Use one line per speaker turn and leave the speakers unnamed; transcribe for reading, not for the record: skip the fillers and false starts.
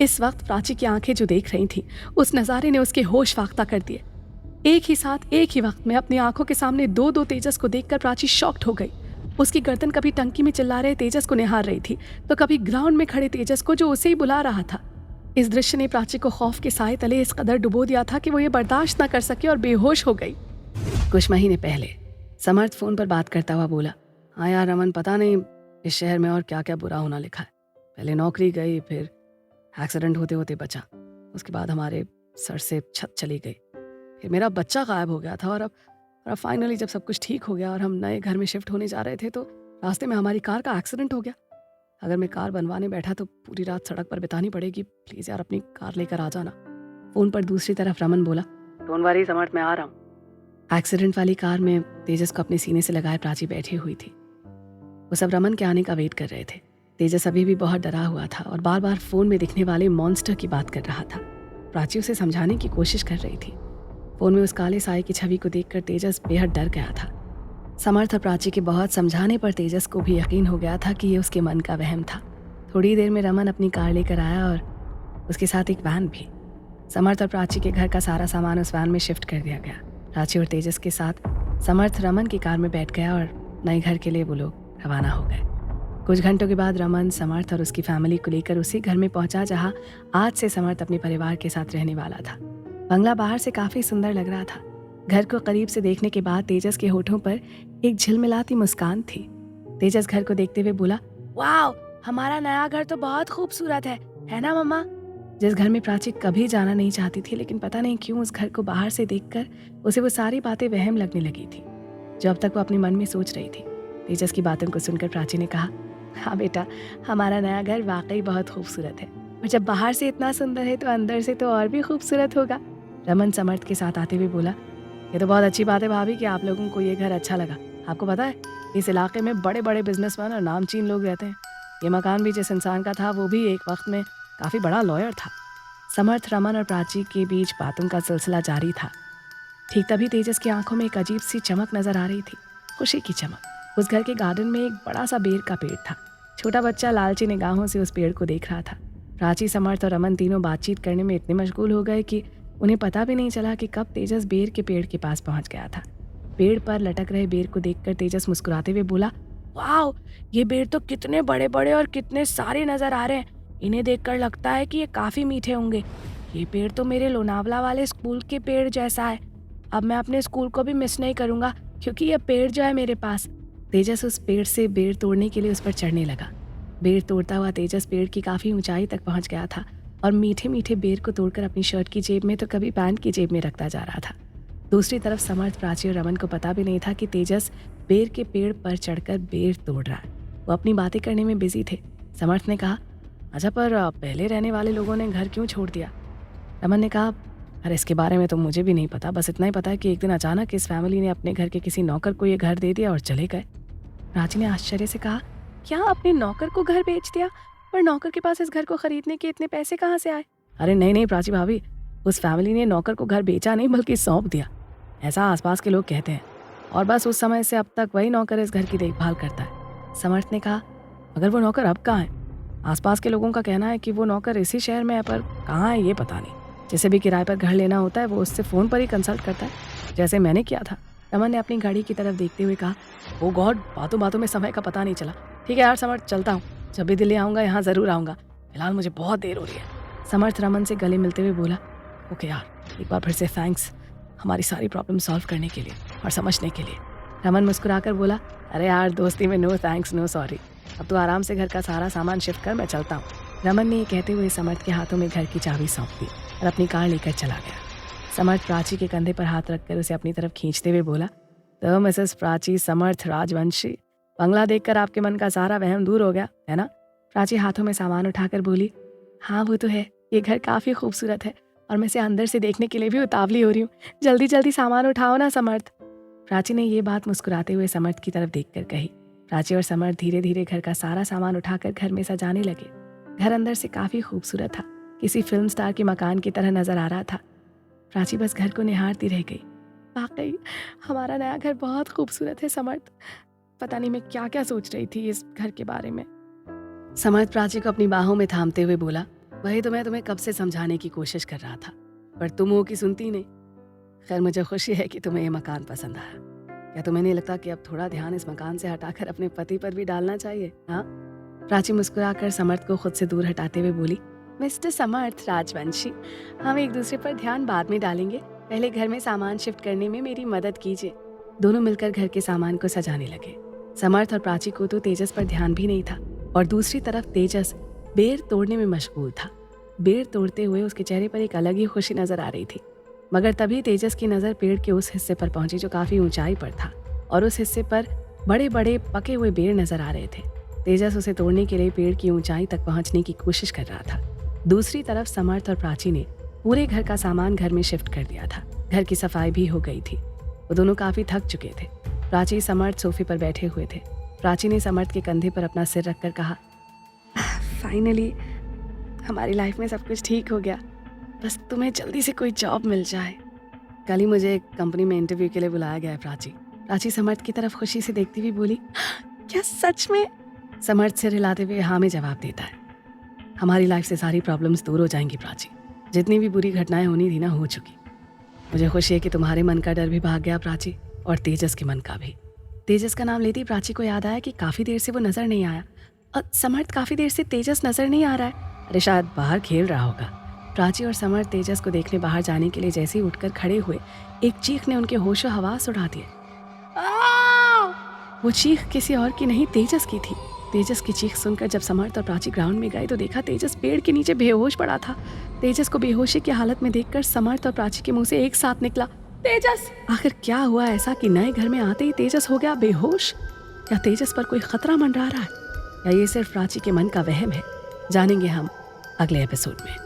इस वक्त प्राची की आंखें जो देख रही थीं, उस नज़ारे ने उसके होश फाख्ता कर दिए। एक ही साथ एक ही वक्त में अपनी आंखों के सामने दो दो तेजस को देखकर प्राची शॉक्ड हो गई। उसकी गर्दन कभी टंकी में चिल्ला रहे तेजस को निहार रही थी तो कभी ग्राउंड में खड़े तेजस को जो उसे ही बुला रहा था। इस दृश्य ने प्राची को खौफ के साए तले इस कदर डुबो दिया था कि वो ये बर्दाश्त न कर सके और बेहोश हो गई। कुछ महीने पहले समर्थ फोन पर बात करता हुआ बोला, हाँ यार रमन, पता नहीं इस शहर में और क्या क्या बुरा होना लिखा है। पहले नौकरी गई, फिर एक्सीडेंट होते होते बचा, उसके बाद हमारे सर से छत चली गई, फिर मेरा बच्चा गायब हो गया था और अब फाइनली जब सब कुछ ठीक हो गया और हम नए घर में शिफ्ट होने जा रहे थे तो रास्ते में हमारी कार का एक्सीडेंट हो गया। अगर मैं कार बनवाने बैठा तो पूरी रात सड़क पर बितानी पड़ेगी। प्लीज़ यार अपनी कार लेकर आ जाना। फ़ोन पर दूसरी तरफ रमन बोला, डोंट वरी समर्थ, मैं आ रहा हूँ। एक्सीडेंट वाली कार में तेजस को अपने सीने से लगाए प्राची बैठी हुई थी। वो सब रमन के आने का वेट कर रहे थे। तेजस अभी भी बहुत डरा हुआ था और बार बार फ़ोन में दिखने वाले मॉन्स्टर की बात कर रहा था। प्राची उसे समझाने की कोशिश कर रही थी। फ़ोन में उस काले साए की छवि को देखकर तेजस बेहद डर गया था। समर्थ और प्राची के बहुत समझाने पर तेजस को भी यकीन हो गया था कि ये उसके मन का वहम था। थोड़ी देर में रमन अपनी कार लेकर आया और उसके साथ एक वैन भी। समर्थ और प्राची के घर का सारा सामान उस वैन में शिफ्ट कर दिया गया। प्राची और तेजस के साथ समर्थ रमन की कार में बैठ गया और नए घर के लिए वो लोग रवाना हो गए। कुछ घंटों के बाद रमन समर्थ और उसकी फैमिली को लेकर उसी घर में पहुंचा जहां आज से समर्थ अपने परिवार के साथ रहने वाला था। बंगला बाहर से काफ़ी सुंदर लग रहा था। घर को करीब से देखने के बाद तेजस के होठों पर एक झिलमिलाती मुस्कान थी। तेजस घर को देखते हुए बोला, वाह, हमारा नया घर तो बहुत खूबसूरत है ना मम्मा? जिस घर में प्राची कभी जाना नहीं चाहती थी, लेकिन पता नहीं क्यों उस घर को बाहर से देखकर उसे वो सारी बातें वहम लगने लगी थी जो अब तक वो अपने मन में सोच रही थी। तेजस की बातों को सुनकर प्राची ने कहा, हाँ बेटा, हमारा नया घर वाकई बहुत खूबसूरत है और जब बाहर से इतना सुंदर है तो अंदर से तो और भी खूबसूरत होगा। रमन समर्थ के साथ आते हुए बोला, ये तो बहुत अच्छी बात है भाभी कि आप लोगों को ये घर अच्छा लगा। आपको पता है इस इलाके में बड़े बड़े बिजनेसमैन और नामचीन लोग रहते हैं। ये मकान भी जिस इंसान का था वो भी एक वक्त में काफ़ी बड़ा लॉयर था। समर्थ, रमन और प्राची के बीच बातों का सिलसिला जारी था। ठीक तभी तेजस की आंखों में एक अजीब सी चमक नजर आ रही थी, खुशी की चमक। उस घर के गार्डन में एक बड़ा सा बेर का पेड़ था। छोटा बच्चा लालची निगाहों से उस पेड़ को देख रहा था। प्राची, समर्थ और रमन तीनों बातचीत करने में इतने मशगूल हो गए कि उन्हें पता भी नहीं चला कि कब तेजस बेर के पेड़ के पास पहुंच गया था। पेड़ पर लटक रहे बेर को देखकर तेजस मुस्कुराते हुए बोला, वाह, ये बेर तो कितने बड़े बड़े और कितने सारे नजर आ रहे हैं। इन्हें देखकर लगता है कि ये काफ़ी मीठे होंगे। ये पेड़ तो मेरे लोनावला वाले स्कूल के पेड़ जैसा है। अब मैं अपने स्कूल को भी मिस नहीं करूँगा क्योंकि ये पेड़ जो है मेरे पास। तेजस उस पेड़ से बेर तोड़ने के लिए उस पर चढ़ने लगा। बेर तोड़ता हुआ तेजस पेड़ की काफ़ी ऊंचाई तक पहुंच गया था और मीठे मीठे बेर को तोड़कर अपनी शर्ट की जेब में तो कभी पैंट की जेब में रखता जा रहा था। दूसरी तरफ समर्थ, प्राची और रमन को पता भी नहीं था कि तेजस बेर के पेड़ पर चढ़कर बेर तोड़ रहा है। वो अपनी बातें करने में बिजी थे। समर्थ ने कहा, अच्छा पर पहले रहने वाले लोगों ने घर क्यों छोड़ दिया? रमन ने कहा, अरे इसके बारे में तो मुझे भी नहीं पता, बस इतना ही पता है कि एक दिन अचानक इस फैमिली ने अपने घर के किसी नौकर को ये घर दे दिया और चले गए। प्राची ने आश्चर्य से कहा, क्या अपने नौकर को घर बेच दिया? पर नौकर के पास इस घर को खरीदने के इतने पैसे कहाँ से आए? अरे नहीं नहीं प्राची भाभी, उस फैमिली ने नौकर को घर बेचा नहीं बल्कि सौंप दिया, ऐसा आसपास के लोग कहते हैं। और बस उस समय से अब तक वही नौकर इस घर की देखभाल करता है। समर्थ ने कहा, मगर वो नौकर अब कहाँ है? आसपास के लोगों का कहना है कि वो नौकर इसी शहर में है, पर कहाँ है ये पता नहीं। जिसे भी किराए पर घर लेना होता है वो उससे फ़ोन पर ही कंसल्ट करता है, जैसे मैंने किया था। रमन ने अपनी घड़ी की तरफ देखते हुए कहा, ओ गॉड, बातों बातों में समय का पता नहीं चला। ठीक है यार समर्थ, चलता हूँ, जब भी दिल्ली आऊँगा यहाँ ज़रूर आऊँगा, फिलहाल मुझे बहुत देर हो रही है। समर्थ रमन से गले मिलते हुए बोला, ओके यार, एक बार फिर से थैंक्स हमारी सारी प्रॉब्लम सॉल्व करने के लिए और समझने के लिए। रमन मुस्कुराकर बोला, अरे यार दोस्ती में नो थैंक्स नो सॉरी, अब तो आराम से घर का सारा सामान शिफ्ट कर, मैं चलता हूँ। रमन ने ये कहते हुए समर्थ के हाथों में घर की चाबी सौंप दी और अपनी कार लेकर चला गया। समर्थ प्राची के कंधे पर हाथ रखकर उसे अपनी तरफ खींचते हुए बोला, तो मिसेस प्राची समर्थ राजवंशी, बंगला देखकर आपके मन का सारा वहम दूर हो गया है ना? प्राची हाथों में सामान उठाकर बोली, हाँ वो तो है, ये घर काफ़ी खूबसूरत है और मैं इसे अंदर से देखने के लिए भी उतावली हो रही हूँ। जल्दी जल्दी सामान उठाओ ना समर्थ। प्राची ने ये बात मुस्कुराते हुए समर्थ की तरफ देखकर कही। प्राची और समर्थ धीरे धीरे घर का सारा सामान उठाकर घर में सजाने लगे। घर अंदर से काफ़ी खूबसूरत था, किसी फिल्म स्टार के मकान की तरह नजर आ रहा था। प्राची बस घर को निहारती रह गई। वाकई हमारा नया घर बहुत खूबसूरत है समर्थ, पता नहीं मैं क्या क्या सोच रही थी इस घर के बारे में। समर्थ प्राची को अपनी बाहों में थामते हुए बोला, वही तो मैं तुम्हें कब से समझाने की कोशिश कर रहा था, पर तुम हो कि सुनती नहीं। खैर, मुझे खुशी है कि तुम्हें ये मकान पसंद आया। क्या तुम्हें नहीं लगता कि अब थोड़ा ध्यान इस मकान से हटाकर अपने पति पर भी डालना चाहिए? हाँ। प्राची मुस्कुराकर समर्थ को खुद से दूर हटाते हुए बोली, मिस्टर समर्थ राजवंशी, हम एक दूसरे पर ध्यान बाद में डालेंगे, पहले घर में सामान शिफ्ट करने में मेरी मदद कीजिए। दोनों मिलकर घर के सामान को सजाने लगे। समर्थ और प्राची को तो तेजस पर ध्यान भी नहीं था और दूसरी तरफ तेजस बेर तोड़ने में मशगूल था। बेर तोड़ते हुए उसके चेहरे पर एक अलग ही खुशी नजर आ रही थी। मगर तभी तेजस की नज़र पेड़ के उस हिस्से पर पहुंची जो काफ़ी ऊंचाई पर था और उस हिस्से पर बड़े बड़े पके हुए बेर नजर आ रहे थे। तेजस उसे तोड़ने के लिए पेड़ की ऊंचाई तक पहुंचने की कोशिश कर रहा था। दूसरी तरफ समर्थ और प्राची ने पूरे घर का सामान घर में शिफ्ट कर दिया था। घर की सफाई भी हो गई थी। वो दोनों काफ़ी थक चुके थे। प्राची समर्थ सोफे पर बैठे हुए थे। प्राची ने समर्थ के कंधे पर अपना सिर रखकर कहा, फाइनली हमारी लाइफ में सब कुछ ठीक हो गया, बस तुम्हें जल्दी से कोई जॉब मिल जाए। कल ही मुझे एक कंपनी में इंटरव्यू के लिए बुलाया गया है प्राची। प्राची समर्थ की तरफ खुशी से देखती हुई बोली, क्या सच में? समर्थ सिर हिलाते हुए हाँ में जवाब देता है। हमारी लाइफ से सारी प्रॉब्लम्स दूर हो जाएंगी प्राची। जितनी भी बुरी घटनाएं होनी थी ना, हो चुकी। मुझे खुशी है कि तुम्हारे मन का डर भी भाग गया प्राची, और तेजस के मन का भी। तेजस का नाम लेती प्राची को याद आया कि काफ़ी देर से वो नज़र नहीं आया। समर्थ, काफ़ी देर से तेजस नज़र नहीं आ रहा है। अरे शायद बाहर खेल रहा होगा। प्राची और समर्थ तेजस को देखने बाहर जाने के लिए जैसे ही उठकर खड़े हुए, एक चीख ने उनके होशो हवास उड़ा दिए। वो चीख किसी और की नहीं, तेजस की थी। तेजस की चीख सुनकर जब समर्थ और प्राची ग्राउंड में गए तो देखा तेजस पेड़ के नीचे बेहोश पड़ा था। तेजस को बेहोशी की हालत में देखकर समर्थ और प्राची के मुंह से एक साथ निकला, तेजस! आखिर क्या हुआ ऐसा कि नए घर में आते ही तेजस हो गया बेहोश? क्या तेजस पर कोई खतरा मंडरा रहा है, या ये सिर्फ प्राची के मन का वहम है? जानेंगे हम अगले एपिसोड में।